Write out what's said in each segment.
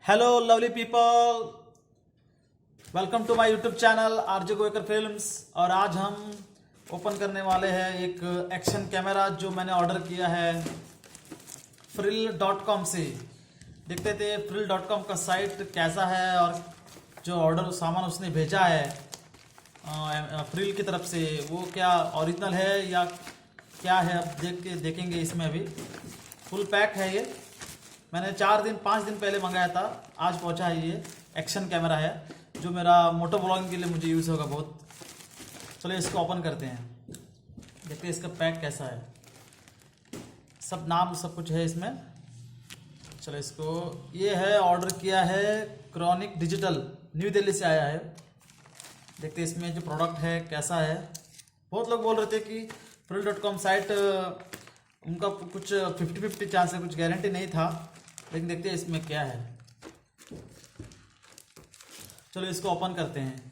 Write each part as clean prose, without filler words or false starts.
Hello lovely people, welcome to my YouTube channel RJ Goykar films. और आज हम open करने वाले हैं एक एक्शन कैमरा जो मैंने ऑर्डर किया है frill.com से। देखते थे frill.com का साइट कैसा है और जो ऑर्डर सामान उसने भेजा है फ्रिल की तरफ से वो क्या ओरिजिनल है या क्या है। अब देखेंगे इसमें। अभी फुल पैक है ये। मैंने 5 दिन पहले मंगाया था, आज पहुंचा है। ये एक्शन कैमरा है जो मेरा मोटो ब्लॉगिंग के लिए मुझे यूज़ होगा बहुत। चलो इसको ओपन करते हैं, देखते हैं इसका पैक कैसा है। सब नाम सब कुछ है इसमें। चलो इसको, ये है ऑर्डर किया है क्रॉनिक डिजिटल, न्यू दिल्ली से आया है। देखते हैं इसमें जो प्रोडक्ट है कैसा है। बहुत लोग बोल रहे थे कि frill.com साइट उनका कुछ 50-50 चांस है, कुछ गारंटी नहीं था। लेकिन देखते हैं इसमें क्या है। चलो इसको ओपन करते हैं।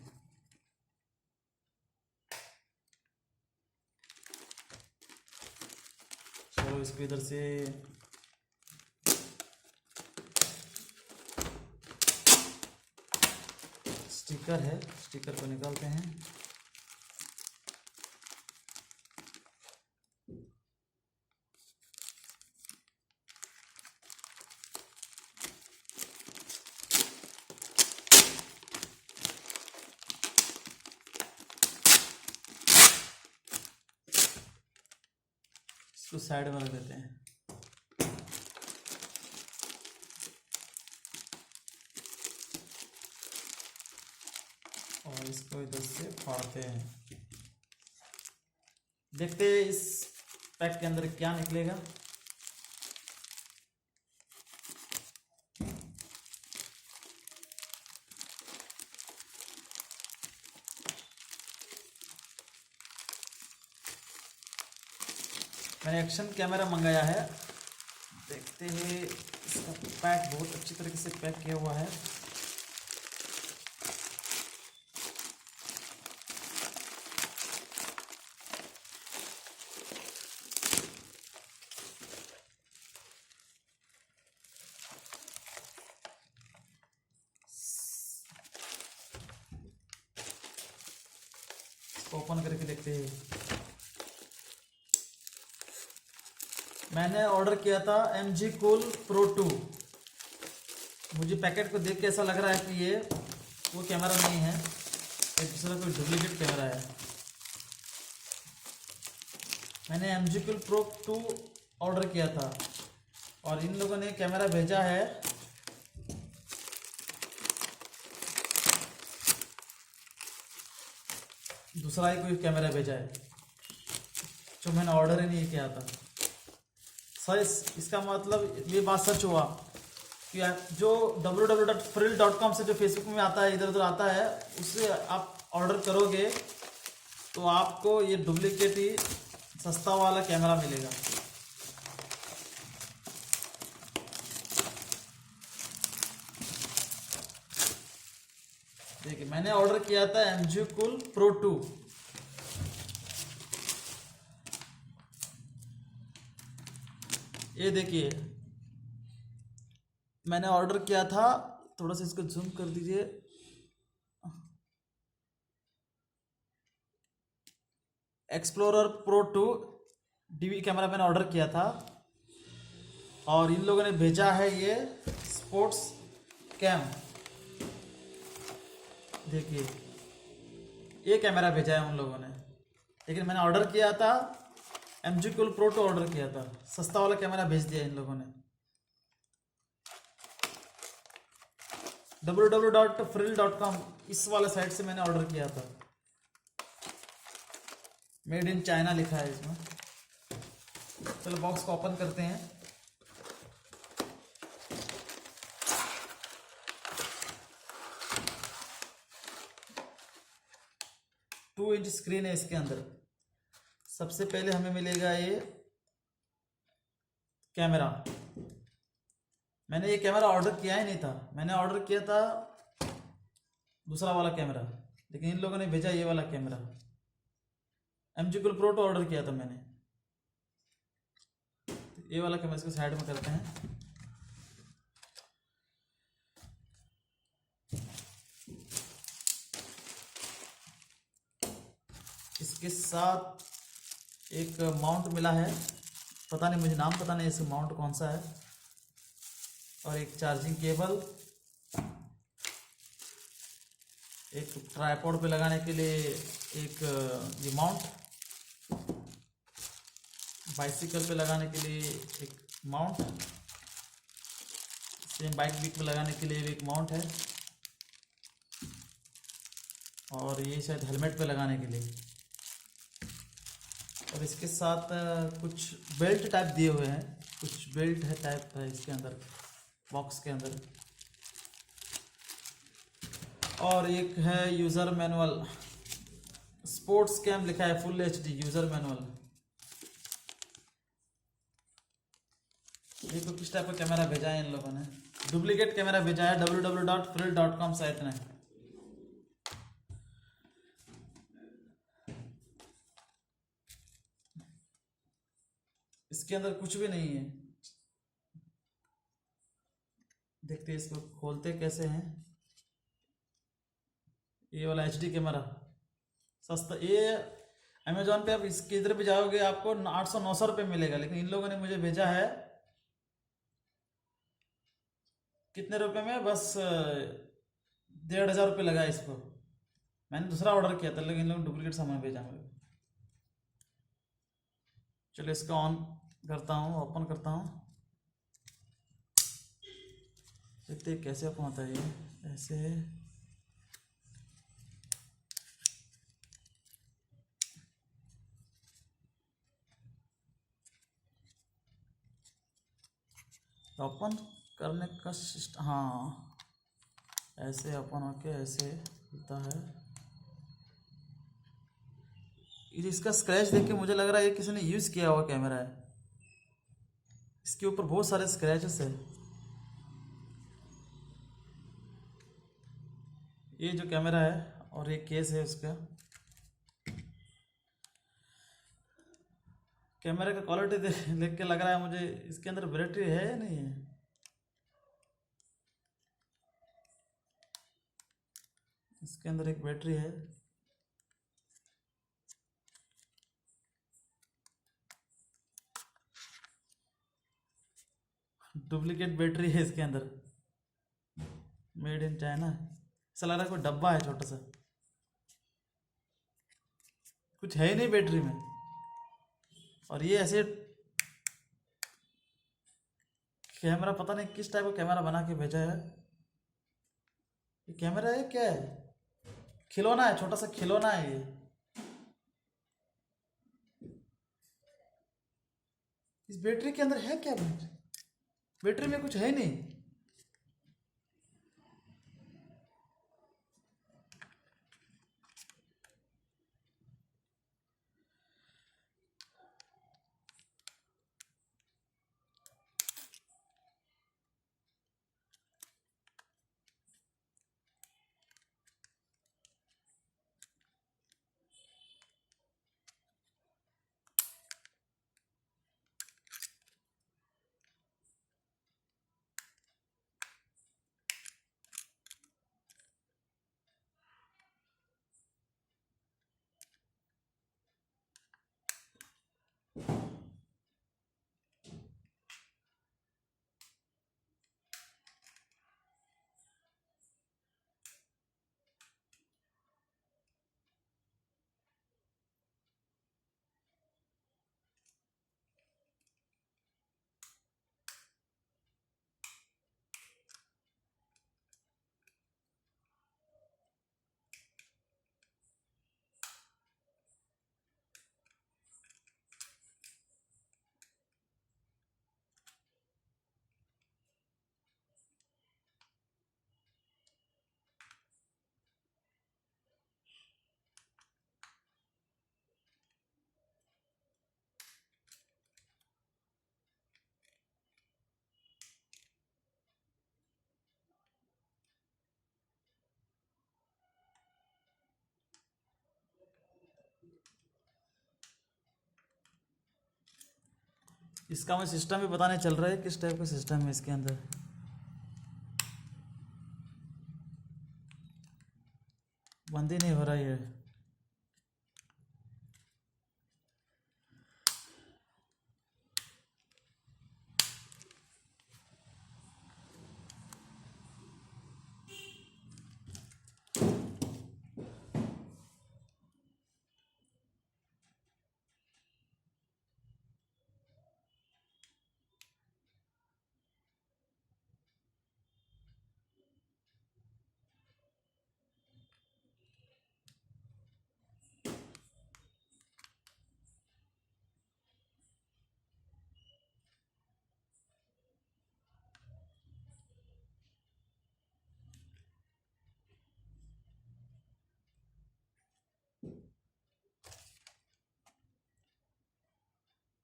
चलो इसको इधर से स्टिकर है, स्टिकर को निकालते हैं। इसको साइड में रख देते हैं। और इसको इधर से फाड़ते हैं। देखते हैं इस पैक के अंदर क्या निकलेगा। मैंने एक्शन कैमरा मंगाया है। देखते हैं इसका पैक बहुत अच्छी तरीके से पैक किया हुआ है। इसको ओपन करके देखते हैं। मैंने ऑर्डर किया था MG Cool Pro 2। मुझे पैकेट को देख के ऐसा लग रहा है कि ये वो कैमरा नहीं है, एक दूसरा कोई डुप्लीकेट कैमरा है। मैंने MG Cool Pro 2 ऑर्डर किया था और इन लोगों ने कैमरा भेजा है दूसरा ही कोई कैमरा भेजा है जो मैंने ऑर्डर ही नहीं किया था। सर इसका मतलब ये बात सच हुआ कि जो www.frill.com से जो फेसबुक में आता है, इधर उधर आता है, उससे आप ऑर्डर करोगे तो आपको ये डुप्लीकेट ही सस्ता वाला कैमरा मिलेगा। देखिए मैंने ऑर्डर किया था MG Cool Pro 2। ये देखिए मैंने ऑर्डर किया था, थोड़ा सा इसको जूम कर दीजिए। एक्सप्लोरर Pro 2 DV कैमरा मैंने ऑर्डर किया था और इन लोगों ने भेजा है ये स्पोर्ट्स कैम। देखिए ये कैमरा भेजा है उन लोगों ने, लेकिन मैंने ऑर्डर किया था MG Cool Pro 2 ऑर्डर किया था। सस्ता वाला कैमरा भेज दिया इन लोगों ने। www.frill.com इस वाले साइट से मैंने ऑर्डर किया था। मेड इन चाइना लिखा है इसमें। चलो बॉक्स को ओपन करते हैं। टू इंच स्क्रीन है इसके अंदर। सबसे पहले हमें मिलेगा ये कैमरा। मैंने ये कैमरा ऑर्डर किया ही नहीं था, मैंने ऑर्डर किया था दूसरा वाला कैमरा, लेकिन इन लोगों ने भेजा ये वाला camera. MG Cool Pro 2 order किया था मैंने। ये वाला कैमरा इसको साइड में करते हैं। इसके साथ एक माउंट मिला है, पता नहीं, मुझे नाम पता नहीं इस माउंट कौन सा है, और एक चार्जिंग केबल, एक ट्राइपॉड पे लगाने के लिए एक ये माउंट, बाइसिकल पे लगाने के लिए एक माउंट, सेम बाइक बीक पे लगाने के लिए भी एक माउंट है, और ये शायद हेलमेट पे लगाने के लिए। और इसके साथ कुछ बेल्ट टाइप दिए हुए हैं, कुछ बेल्ट है टाइप है इसके अंदर, बॉक्स के अंदर। और एक है यूज़र मैनुअल, स्पोर्ट्स कैम लिखा है, फुल HD यूज़र मैनुअल। ये तो किस टाइप का कैमरा भेजा है इन लोगों ने, डुप्लीकेट कैमरा भेजा है www.frill.com साइट ने। इसके अंदर कुछ भी नहीं है। देखते हैं इसको खोलते कैसे हैं। ये वाला HD कैमरा सस्ता, ये अमेजोन पे आप इसके इधर भी जाओगे आपको 800-900 रुपये मिलेगा, लेकिन इन लोगों ने मुझे भेजा है कितने रुपए में, बस 1500 रुपये लगा इसको। मैंने दूसरा ऑर्डर किया था, लेकिन इन लोगों ने डुप्लीकेट सामान भेजा मुझे। चलो इसको ऑन करता हूँ, ओपन करता हूँ, देखते हैं कैसे ओपन होता है ये। ऐसे ओपन करने का सिस्टम, हाँ ऐसे ओपन होके ऐसे होता है। इसका स्क्रैच देख के मुझे लग रहा है ये किसी ने यूज़ किया हुआ कैमरा है, इसके ऊपर बहुत सारे स्क्रैचेस है। ये जो कैमरा है और ये केस है उसका, कैमरे का क्वालिटी देख के लग रहा है मुझे इसके अंदर बैटरी है या नहीं है। इसके अंदर एक बैटरी है, डुप्लीकेट बैटरी है इसके अंदर, मेड इन चाइना। ऐसा लग रहा है कोई डब्बा है छोटा सा, कुछ है ही नहीं बैटरी में। और ये ऐसे कैमरा, पता नहीं किस टाइप का कैमरा बना के भेजा है। ये कैमरा है क्या है, खिलौना है, छोटा सा खिलौना है ये। इस बैटरी के अंदर है क्या, बैटरी में कुछ है नहीं। इसका मुझे सिस्टम भी पता नहीं चल रहा है किस टाइप का सिस्टम है इसके अंदर। बंद ही नहीं हो रहा है।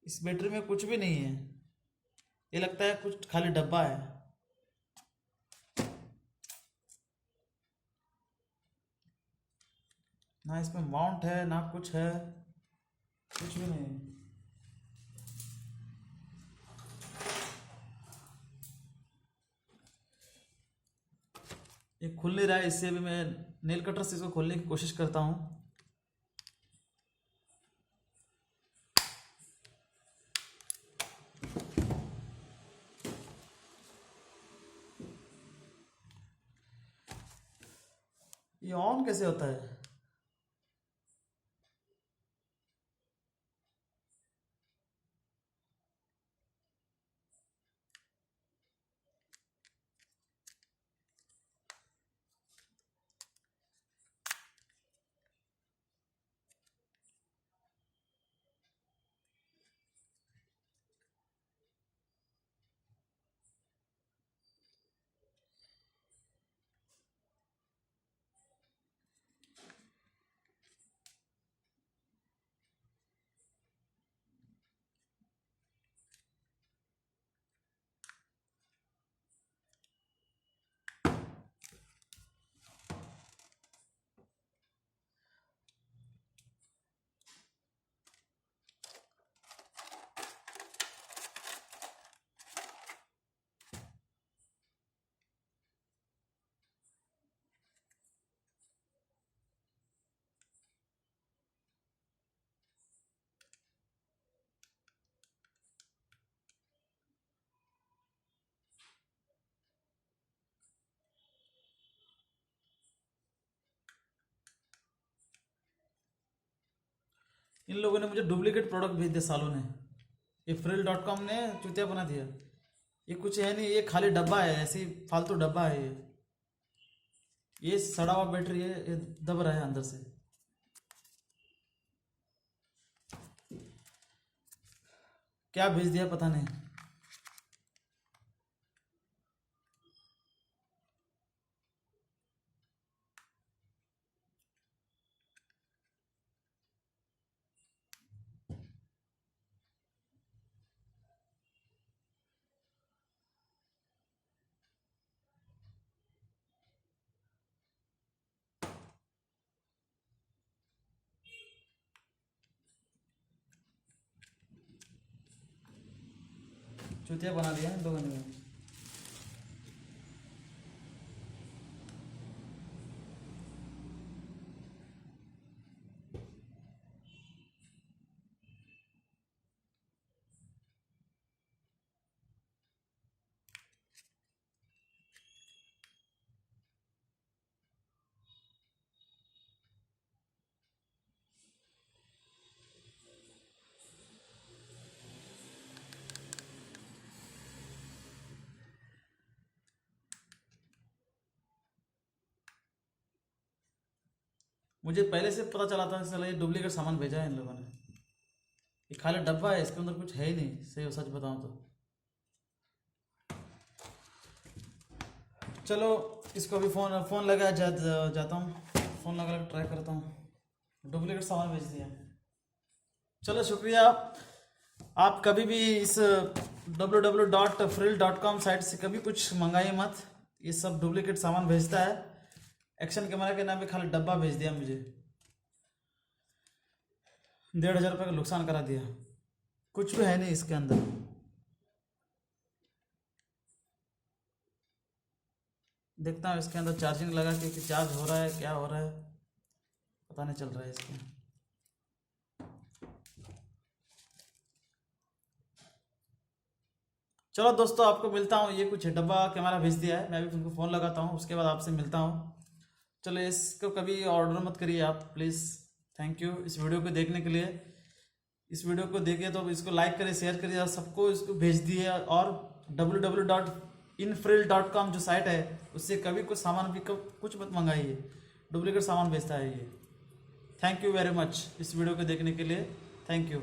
इस बैटरी में कुछ भी नहीं है, ये लगता है कुछ खाली डब्बा है। ना इसमें माउंट है ना कुछ है, कुछ भी नहीं है। ये खुल नहीं रहा है, इससे भी मैं नेल कटर से इसको खोलने की कोशिश करता हूँ। ये ऑन कैसे होता है? इन लोगों ने मुझे डुप्लीकेट प्रोडक्ट भेज दिया सालों ने। ये फ्रिल.com ने चूतिया बना दिया। ये कुछ है नहीं, ये खाली डब्बा है, ऐसे ही फालतू डब्बा है ये सड़ा हुआ बैटरी है, ये दब रहा है अंदर से। क्या भेज दिया पता नहीं। चूतिया बना दिया है इन लोगों ने। मुझे पहले से पता चला था कि ये डुप्लीकेट सामान भेजा है इन लोगों ने। ये खाली डब्बा है, इसके अंदर कुछ है ही नहीं, सही सच बताऊं तो। चलो इसको अभी फोन लगा जाता हूँ, फोन लगा ट्राई करता हूँ। डुप्लीकेट सामान भेज दिया। चलो शुक्रिया। आप कभी भी इस www.frill.com साइट से कभी कुछ मंगाइए मत, ये सब डुप्लीकेट सामान भेजता है। एक्शन कैमरा के नाम पे खाली डब्बा भेज दिया मुझे, 1,500 रुपये का नुकसान करा दिया। कुछ भी है नहीं इसके अंदर। देखता हूँ इसके अंदर चार्जिंग लगा के कि चार्ज हो रहा है, क्या हो रहा है पता नहीं चल रहा है इसके। चलो दोस्तों, आपको मिलता हूँ। ये कुछ डब्बा कैमरा भेज दिया है, मैं भी उनको फ़ोन लगाता हूँ, उसके बाद आपसे मिलता हूँ। चलो इसको कभी ऑर्डर मत करिए आप प्लीज़। थैंक यू इस वीडियो को देखने के लिए। इस वीडियो को देखिए तो इसको लाइक करिए, शेयर करिए और सबको इसको भेज दिए। और www.infrill.com जो साइट है उससे कभी कुछ सामान भी कुछ मत मंगाइए, डुप्लीकेट सामान भेजता है ये। थैंक यू वेरी मच इस वीडियो को देखने के लिए। Thank you.